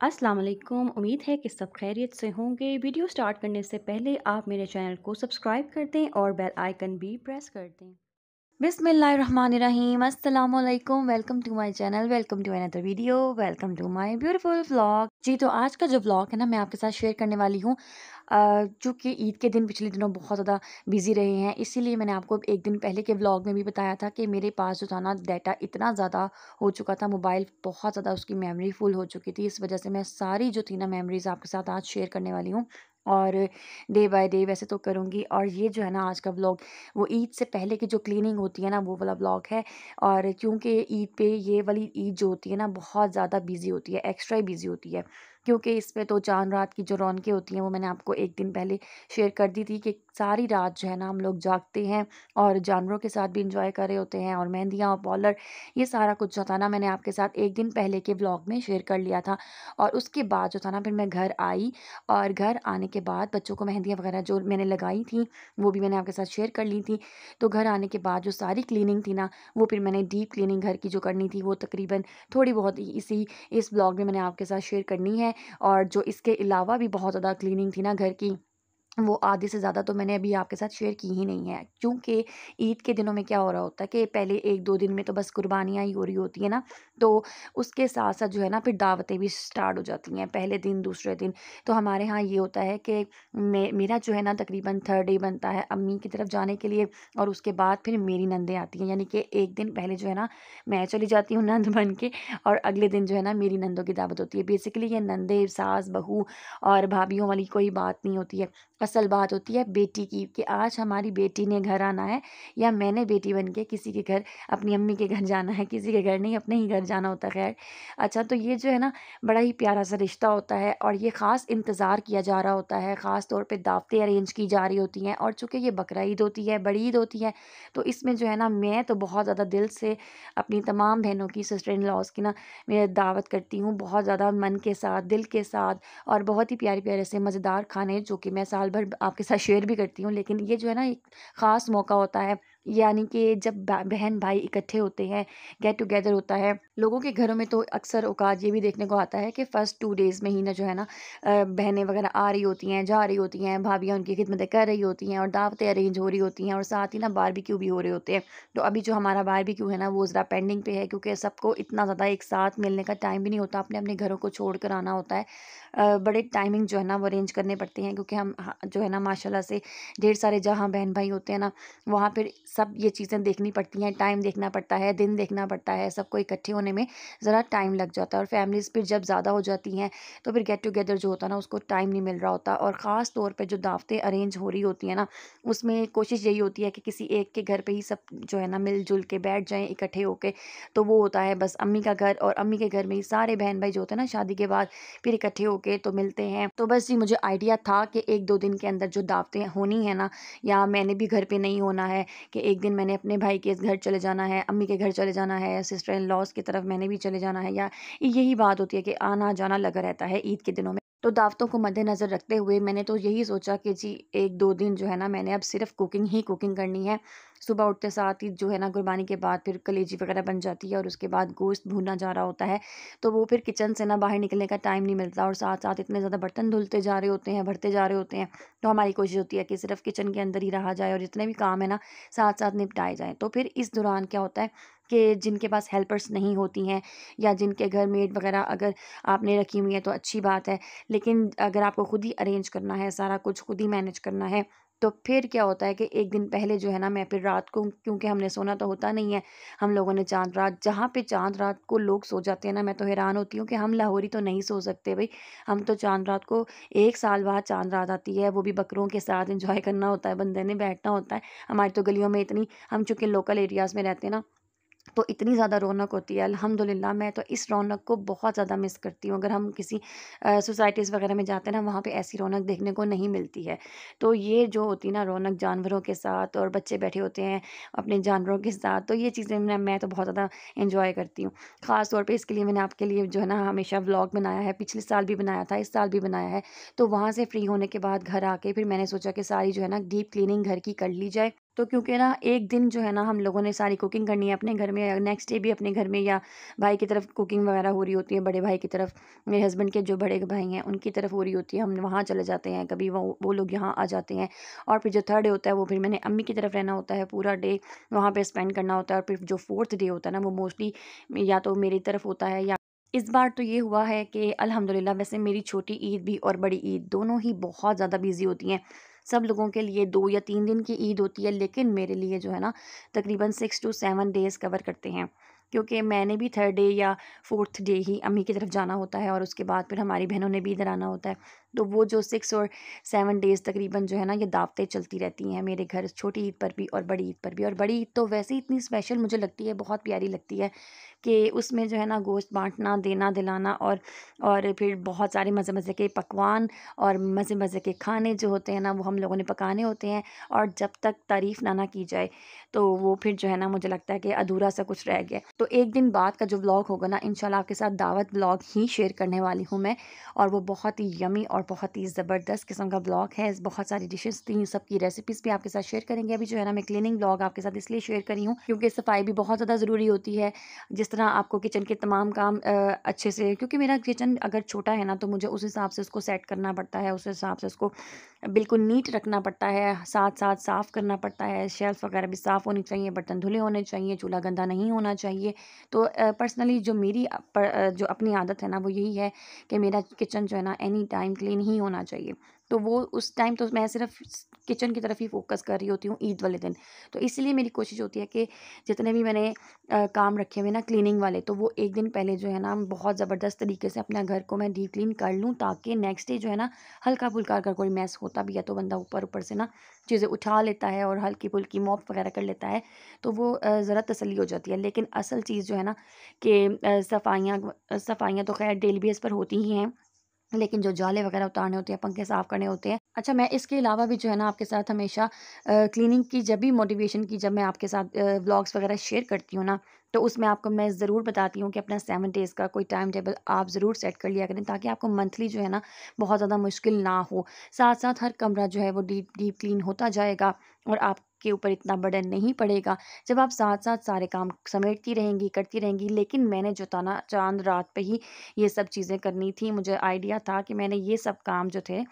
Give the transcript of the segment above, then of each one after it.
अस्सलाम वालेकुम। उम्मीद है कि सब खैरियत से होंगे। वीडियो स्टार्ट करने से पहले आप मेरे चैनल को सब्सक्राइब कर दें और बेल आइकन भी प्रेस कर दें। बिस्मिल्लाहिर्रहमानिर्रहीम। अस्सलाम वालेकुम। Welcome to my channel, welcome to another video, welcome to my beautiful vlog. जी, तो आज का जो व्लॉग है ना, मैं आपके साथ शेयर करने वाली हूँ। चूँकि ईद के दिन पिछले दिनों बहुत ज़्यादा बिज़ी रहे हैं, इसीलिए मैंने आपको एक दिन पहले के व्लॉग में भी बताया था कि मेरे पास जो था ना, डाटा इतना ज़्यादा हो चुका था, मोबाइल बहुत ज़्यादा उसकी मेमोरी फुल हो चुकी थी। इस वजह से मैं सारी जो थी ना मेमोरीज़ आपके साथ आज शेयर करने वाली हूँ, और डे बाय डे वैसे तो करूँगी। और ये जो है ना, आज का व्लॉग वो ईद से पहले की जो क्लीनिंग होती है ना, वो वाला व्लॉग है। और क्योंकि ईद पे ये वाली ईद जो होती है ना, बहुत ज़्यादा बिज़ी होती है, एक्स्ट्रा ही बिज़ी होती है। क्योंकि इसमें तो चाँद रात की जो रौनकें होती हैं, वो मैंने आपको एक दिन पहले शेयर कर दी थी कि सारी रात जो है ना, हम लोग जागते हैं और जानवरों के साथ भी इंजॉय कर रहे होते हैं, और मेहंदियाँ और पॉलर, ये सारा कुछ जो था ना, मैंने आपके साथ एक दिन पहले के व्लॉग में शेयर कर लिया था। और उसके बाद जो था ना, फिर मैं घर आई, और घर आने के बाद बच्चों को मेहंदियाँ वगैरह जो मैंने लगाई थी, वो भी मैंने आपके साथ शेयर कर ली थी। तो घर आने के बाद जो सारी क्लीनिंग थी ना, वो फिर मैंने डीप क्लीनिंग घर की जो करनी थी, वो तकरीबन थोड़ी बहुत ही इस ब्लॉग में मैंने आपके साथ शेयर करनी है। और जो इसके अलावा भी बहुत ज़्यादा क्लीनिंग थी ना घर की, वो आधे से ज़्यादा तो मैंने अभी आपके साथ शेयर की ही नहीं है। क्योंकि ईद के दिनों में क्या हो रहा होता है कि पहले 1-2 दिन में तो बस कुर्बानियाँ ही हो रही होती हैं ना, तो उसके साथ-साथ जो है ना, फिर दावतें भी स्टार्ट हो जाती हैं, पहले दिन, दूसरे दिन। तो हमारे यहाँ ये होता है कि मेरा जो है ना, तकरीबन थर्ड डे बनता है अम्मी की तरफ जाने के लिए, और उसके बाद फिर मेरी नंदें आती हैं। यानी कि 1 दिन पहले जो है ना, मैं चली जाती हूँ नंद बन के, और अगले दिन जो है ना, मेरी नंदों की दावत होती है। बेसिकली ये नंदें, सास, बहू और भाभियों वाली कोई बात नहीं होती है। असल बात होती है बेटी की, कि आज हमारी बेटी ने घर आना है, या मैंने बेटी बन के किसी के घर, अपनी अम्मी के घर जाना है, किसी के घर नहीं, अपने ही घर जाना होता है। खैर, अच्छा, तो ये जो है ना, बड़ा ही प्यारा सा रिश्ता होता है, और ये ख़ास इंतज़ार किया जा रहा होता है, ख़ास तौर पे दावतें अरेंज की जा रही होती हैं। और चूँकि ये बकरा ईद होती है, बड़ी ईद होती है, तो इसमें जो है ना, मैं तो बहुत ज़्यादा दिल से अपनी तमाम बहनों की, सिस्टर इन लॉज़ की ना, मैं दावत करती हूँ, बहुत ज़्यादा मन के साथ, दिल के साथ। और बहुत ही प्यारे-प्यारे से मज़ेदार खाने, जो कि मैं साल भर आपके साथ शेयर भी करती हूँ। लेकिन ये जो है ना, एक ख़ास मौका होता है, यानी कि जब बहन-भाई इकट्ठे होते हैं, गेट टुगेदर होता है। लोगों के घरों में तो अक्सर औकात ये भी देखने को आता है कि फर्स्ट 2 डेज़ में ही ना, जो है ना, बहनें वगैरह आ रही होती हैं, जा रही होती हैं, भाभियाँ उनकी खिदमतें कर रही होती हैं, और दावतें अरेंज हो रही होती हैं, और साथ ही ना बारबेक्यू भी हो रहे होते हैं। तो अभी जो हमारा बारबेक्यू है ना, वो ज़रा पेंडिंग पे है, क्योंकि सबको इतना ज़्यादा एक साथ मिलने का टाइम भी नहीं होता, अपने-अपने घरों को छोड़ कर आना होता है। बड़े टाइमिंग जो है ना, वो अरेंज करने पड़ते हैं, क्योंकि हम जो है ना, माशाल्लाह से ढेर सारे जहाँ बहन-भाई होते हैं ना, वहाँ पर सब ये चीज़ें देखनी पड़ती हैं, टाइम देखना पड़ता है, दिन देखना पड़ता है, सबको इकट्ठे होने में ज़रा टाइम लग जाता है। और फैमिलीज़ फिर जब ज़्यादा हो जाती हैं, तो फिर गेट टुगेदर जो होता है ना, उसको टाइम नहीं मिल रहा होता। और ख़ास तौर पे जो दावतें अरेंज हो रही होती हैं ना, उसमें कोशिश यही होती है कि किसी एक के घर पे ही सब जो है ना, मिल-जुल के बैठ जाएँ इकट्ठे होके। तो वो होता है बस अम्मी का घर, और अम्मी के घर में ही सारे बहन-भाई जो होते हैं ना, शादी के बाद फिर इकट्ठे होके तो मिलते हैं। तो बस जी, मुझे आइडिया था कि 1-2 दिन के अंदर जो दावतें होनी है ना, या मैंने भी घर पे नहीं होना है, कि एक दिन मैंने अपने भाई के घर चले जाना है, अम्मी के घर चले जाना है, सिस्टर इन लॉज़ की तरफ मैंने भी चले जाना है, या यही बात होती है कि आना-जाना लगा रहता है ईद के दिनों में। तो दावतों को मद्देनज़र रखते हुए मैंने तो यही सोचा कि जी, 1-2 दिन जो है ना, मैंने अब सिर्फ़ कुकिंग ही कुकिंग करनी है। सुबह उठते साथ ही जो है ना, कुर्बानी के बाद फिर कलेजी वग़ैरह बन जाती है, और उसके बाद गोश्त भूना जा रहा होता है। तो वो फिर किचन से ना बाहर निकलने का टाइम नहीं मिलता, और साथ-साथ इतने ज़्यादा बर्तन धुलते जा रहे होते हैं, भरते जा रहे होते हैं। तो हमारी कोशिश होती है कि सिर्फ़ किचन के अंदर ही रहा जाए, और जितने भी काम है ना, साथ-साथ निपटाए जाएँ। तो फिर इस दौरान क्या होता है कि जिनके पास हेल्पर्स नहीं होती हैं, या जिनके घर मेड वग़ैरह अगर आपने रखी हुई है, तो अच्छी बात है। लेकिन अगर आपको खुद ही अरेंज करना है, सारा कुछ खुद ही मैनेज करना है, तो फिर क्या होता है कि 1 दिन पहले जो है ना, मैं फिर रात को, क्योंकि हमने सोना तो होता नहीं है, हम लोगों ने चाँद रात, जहाँ पे चाँद रात को लोग सो जाते हैं ना, मैं तो हैरान होती हूँ कि हम लाहौरी तो नहीं सो सकते भई। हम तो चाँद रात को, 1 साल बाद चाँद रात आती है, वो भी बकरों के साथ एन्जॉय करना होता है, बंदे ने बैठना होता है। हमारी तो गलियों में इतनी, हम चूँकि लोकल एरियाज़ में रहते हैं ना, तो इतनी ज़्यादा रौनक होती है, अल्हम्दुलिल्लाह। मैं तो इस रौनक को बहुत ज़्यादा मिस करती हूँ। अगर हम किसी सोसाइटीज़ वग़ैरह में जाते हैं ना, वहाँ पे ऐसी रौनक देखने को नहीं मिलती है। तो ये जो होती है ना रौनक, जानवरों के साथ, और बच्चे बैठे होते हैं अपने जानवरों के साथ, तो ये चीज़ें मैं तो बहुत ज़्यादा एन्जॉय करती हूँ। ख़ास तौर पे इसके लिए मैंने आपके लिए जो है ना, हमेशा व्लॉग बनाया है, पिछले साल भी बनाया था, इस साल भी बनाया है। तो वहाँ से फ्री होने के बाद घर आके फिर मैंने सोचा कि सारी जो है ना, डीप क्लीनिंग घर की कर ली जाए। तो क्योंकि ना एक दिन जो है ना हम लोगों ने सारी कुकिंग करनी है अपने घर में, नेक्स्ट डे भी अपने घर में, या भाई की तरफ कुकिंग वगैरह हो रही होती है, बड़े भाई की तरफ, मेरे हस्बैंड के जो बड़े भाई हैं उनकी तरफ हो रही होती है, हम वहाँ चले जाते हैं, कभी वो लोग यहाँ आ जाते हैं। और फिर जो थर्ड डे होता है वो फिर मैंने अम्मी की तरफ रहना होता है, पूरा डे वहाँ पे स्पेंड करना होता है। और फिर जो फोर्थ डे होता है ना वो मोस्टली या तो मेरी तरफ होता है, या इस बार तो ये हुआ है कि अल्हम्दुलिल्लाह वैसे मेरी छोटी ईद भी और बड़ी ईद दोनों ही बहुत ज़्यादा बिजी होती हैं। सब लोगों के लिए 2 या 3 दिन की ईद होती है, लेकिन मेरे लिए जो है ना तकरीबन 6 टू 7 डेज़ कवर करते हैं। क्योंकि मैंने भी थर्ड डे या फोर्थ डे ही अम्मी की तरफ जाना होता है, और उसके बाद फिर हमारी बहनों ने भी इधर आना होता है। तो वो जो 6 और 7 डेज़ तकरीबन जो है ना ये दावतें चलती रहती हैं मेरे घर, छोटी ईद पर भी और बड़ी ईद पर भी। और बड़ी ईद तो वैसे ही इतनी स्पेशल मुझे लगती है, बहुत प्यारी लगती है कि उसमें जो है ना गोश्त बाँटना, देना दिलाना, और फिर बहुत सारे मज़े-मज़े के पकवान और मज़े-मज़े के खाने जो होते हैं ना वो हम लोगों ने पकाने होते हैं। और जब तक तारीफ़ ना की जाए तो वो फिर जो है ना मुझे लगता है कि अधूरा सा कुछ रह गया। तो एक दिन बाद का जो व्लॉग होगा ना इंशाल्लाह आपके साथ दावत व्लॉग ही शेयर करने वाली हूँ मैं, और वो बहुत ही यमी और बहुत ही ज़बरदस्त किस्म का व्लॉग है। बहुत सारी डिशेज़ थी, सबकी रेसिपीज़ भी आपके साथ शेयर करेंगे। अभी जो है ना मैं क्लीनिंग व्लॉग आपके साथ इसलिए शेयर करी हूँ क्योंकि सफाई भी बहुत ज़्यादा ज़रूरी होती है। जिस तरह आपको किचन के तमाम काम अच्छे से, क्योंकि मेरा किचन अगर छोटा है ना तो मुझे उस हिसाब से उसको सेट करना पड़ता है, उस हिसाब से उसको बिल्कुल नीट रखना पड़ता है, साथ-साथ साफ़ करना पड़ता है, शेल्फ़ वगैरह भी साफ़ होनी चाहिए, बर्तन धुले होने चाहिए, चूल्हा गंदा नहीं होना चाहिए। तो पर्सनली जो मेरी जो अपनी आदत है ना वो यही है कि मेरा किचन जो है ना एनी टाइम क्लीन ही होना चाहिए। तो वो उस टाइम तो मैं सिर्फ़ किचन की तरफ ही फ़ोकस कर रही होती हूँ ईद वाले दिन। तो इसलिए मेरी कोशिश होती है कि जितने भी मैंने काम रखे हुए ना क्लीनिंग वाले, तो वो एक दिन पहले जो है ना बहुत ज़बरदस्त तरीके से अपना घर को मैं डीप क्लीन कर लूँ, ताकि नेक्स्ट डे जो है ना हल्का-फुल्का अगर कोई मैस होता भी है तो बंदा ऊपर-ऊपर से ना चीज़ें उठा लेता है और हल्की-फुल्की मॉप वगैरह कर लेता है, तो वो ज़रा तसल्ली हो जाती है। लेकिन असल चीज़ जो है ना कि सफाइयाँ तो ख़ैर डेली बेस पर होती ही हैं, लेकिन जो जाले वगैरह उतारने होते हैं, पंखे साफ़ करने होते हैं। अच्छा, मैं इसके अलावा भी जो है ना आपके साथ हमेशा क्लीनिंग की जब भी मोटिवेशन की जब मैं आपके साथ व्लॉग्स वगैरह शेयर करती हूँ ना, तो उसमें आपको मैं ज़रूर बताती हूँ कि अपना 7 डेज़ का कोई टाइम टेबल आप ज़रूर सेट कर लिया करें, ताकि आपको मंथली जो है ना बहुत ज़्यादा मुश्किल ना हो। साथ-साथ हर कमरा जो है वो डीप डीप क्लीन होता जाएगा और आपके ऊपर इतना बर्डन नहीं पड़ेगा। जब आप साथ-साथ सारे काम समेटती रहेंगी, करती रहेंगी, लेकिन मैंने जो था ना चाँद रात पे ही ये सब चीज़ें करनी थी। मुझे आइडिया था कि मैंने ये सब काम जो थे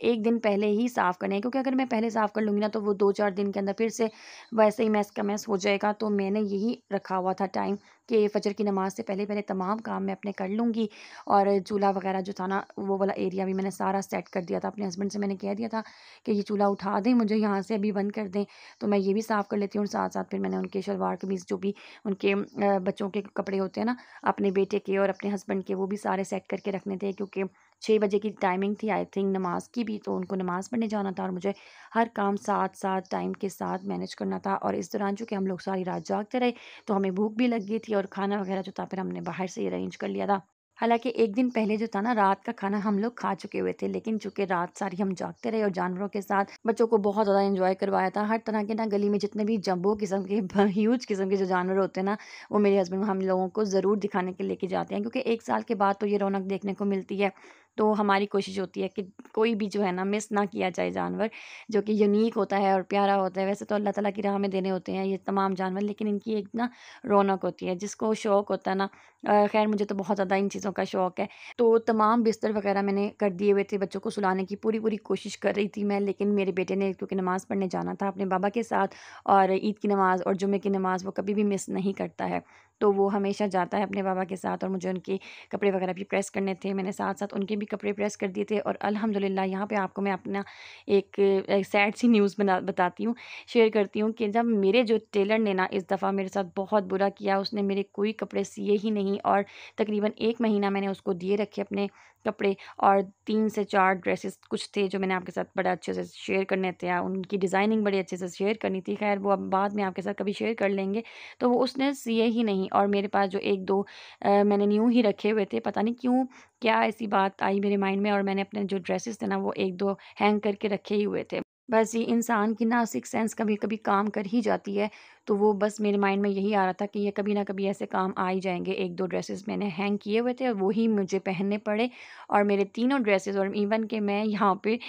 एक दिन पहले ही साफ़ करने हैं, क्योंकि अगर मैं पहले साफ़ कर लूँगी ना तो वो 2-4 दिन के अंदर फिर से वैसे ही मैस का मैस हो जाएगा। तो मैंने यही रखा हुआ था टाइम कि फ़जर की नमाज़ से पहले-पहले तमाम काम मैं अपने कर लूँगी। और चूल्हा वगैरह जो था ना वो वाला एरिया भी मैंने सारा सेट कर दिया था। अपने हस्बैंड से मैंने कह दिया था कि ये चूल्हा उठा दें, मुझे यहाँ से अभी बंद कर दें, तो मैं ये भी साफ़ कर लेती हूँ। और साथ-साथ फिर मैंने उनके शलवार कमीज़ जो भी उनके बच्चों के कपड़े होते हैं ना, अपने बेटे के और अपने हस्बैंड के, वो भी सारे सेट करके रखने थे, क्योंकि 6 बजे की टाइमिंग थी आई थिंक नमाज़ की भी, तो उनको नमाज़ पढ़ने जाना था और मुझे हर काम साथ-साथ टाइम के साथ मैनेज करना था। और इस दौरान चूँकि हम लोग सारी रात जागते रहे, तो हमें भूख भी लग गई थी और खाना वगैरह जो था फिर हमने बाहर से ही अरेंज कर लिया था। हालाँकि एक दिन पहले जो था ना रात का खाना हम लोग खा चुके हुए थे, लेकिन चूँकि रात सारी हम जागते रहे और जानवरों के साथ बच्चों को बहुत ज़्यादा एन्जॉय करवाया था। हर तरह के ना गली में जितने भी जंबो किस्म के ह्यूज किस्म के जो जानवर होते हैं ना, वो मेरे हस्बैंड हम लोगों को ज़रूर दिखाने के लिए लेके जाते हैं, क्योंकि 1 साल के बाद तो ये रौनक देखने को मिलती है। तो हमारी कोशिश होती है कि कोई भी जो है ना मिस ना किया जाए जानवर, जो कि यूनिक होता है और प्यारा होता है। वैसे तो अल्लाह ताला की राह में देने होते हैं ये तमाम जानवर, लेकिन इनकी एक ना रौनक होती है। जिसको शौक होता है ना, ख़ैर मुझे तो बहुत ज़्यादा इन चीज़ों का शौक है। तो तमाम बिस्तर वग़ैरह मैंने कर दिए हुए थे, बच्चों को सुलाने की पूरी-पूरी कोशिश कर रही थी मैं, लेकिन मेरे बेटे ने क्योंकि नमाज़ पढ़ने जाना था अपने बाबा के साथ, और ईद की नमाज़ और जुम्मे की नमाज़ वो कभी भी मिस नहीं करता है। तो वो हमेशा जाता है अपने बाबा के साथ, और मुझे उनके कपड़े वग़ैरह भी प्रेस करने थे। मैंने साथ-साथ उनके भी कपड़े प्रेस कर दिए थे। और अल्हम्दुलिल्लाह यहाँ पे आपको मैं अपना एक सैड सी न्यूज़ बताती हूँ, शेयर करती हूँ कि जब मेरे जो टेलर ने ना इस दफ़ा मेरे साथ बहुत बुरा किया, उसने मेरे कोई कपड़े सिए ही नहीं, और तकरीबन 1 महीना मैंने उसको दिए रखे अपने कपड़े, और 3 से 4 ड्रेसेस कुछ थे जो मैंने आपके साथ बड़ा अच्छे से शेयर करने थे, उनकी डिज़ाइनिंग बड़े अच्छे से शेयर करनी थी। ख़ैर वो अब बाद में आपके साथ कभी शेयर कर लेंगे। तो वो उसने सिए ही नहीं, और मेरे पास जो 1-2 मैंने न्यू ही रखे हुए थे, पता नहीं क्यों क्या ऐसी बात आई मेरे माइंड में, और मैंने अपने जो ड्रेसेस थे ना वो 1-2 हैंग करके रखे ही हुए थे। बस ये इंसान की ना सिक्स्थ सेंस कभी-कभी काम कर ही जाती है। तो वो बस मेरे माइंड में यही आ रहा था कि ये कभी ना कभी ऐसे काम आ ही जाएँगे। 1-2 ड्रेसेस मैंने हैंग किए हुए थे और वो ही मुझे पहनने पड़े और मेरे तीनों ड्रेसेस और इवन कि मैं यहाँ पे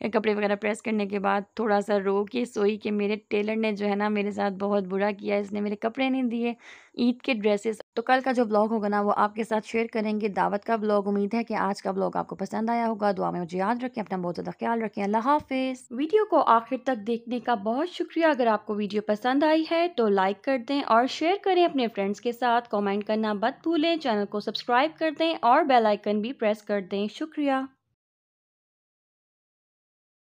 कपड़े वगैरह प्रेस करने के बाद थोड़ा-सा रो के सोई कि मेरे टेलर ने जो है ना मेरे साथ बहुत बुरा किया, इसने मेरे कपड़े नहीं दिए, ईद के ड्रेसेस। तो कल का जो व्लॉग होगा ना वो आपके साथ शेयर करेंगे, दावत का व्लॉग। उम्मीद है कि आज का व्लॉग आपको पसंद आया होगा। दुआ में मुझे याद रखें, अपना बहुत ज़्यादा ख्याल रखें। अल्लाह हाफ़िज़। वीडियो को आखिर तक देखने का बहुत शुक्रिया। अगर आपको वीडियो पसंद आई है तो लाइक कर दें और शेयर करें अपने फ्रेंड्स के साथ। कमेंट करना मत भूलें, चैनल को सब्सक्राइब कर दें और बेल आइकन भी प्रेस कर दें। शुक्रिया।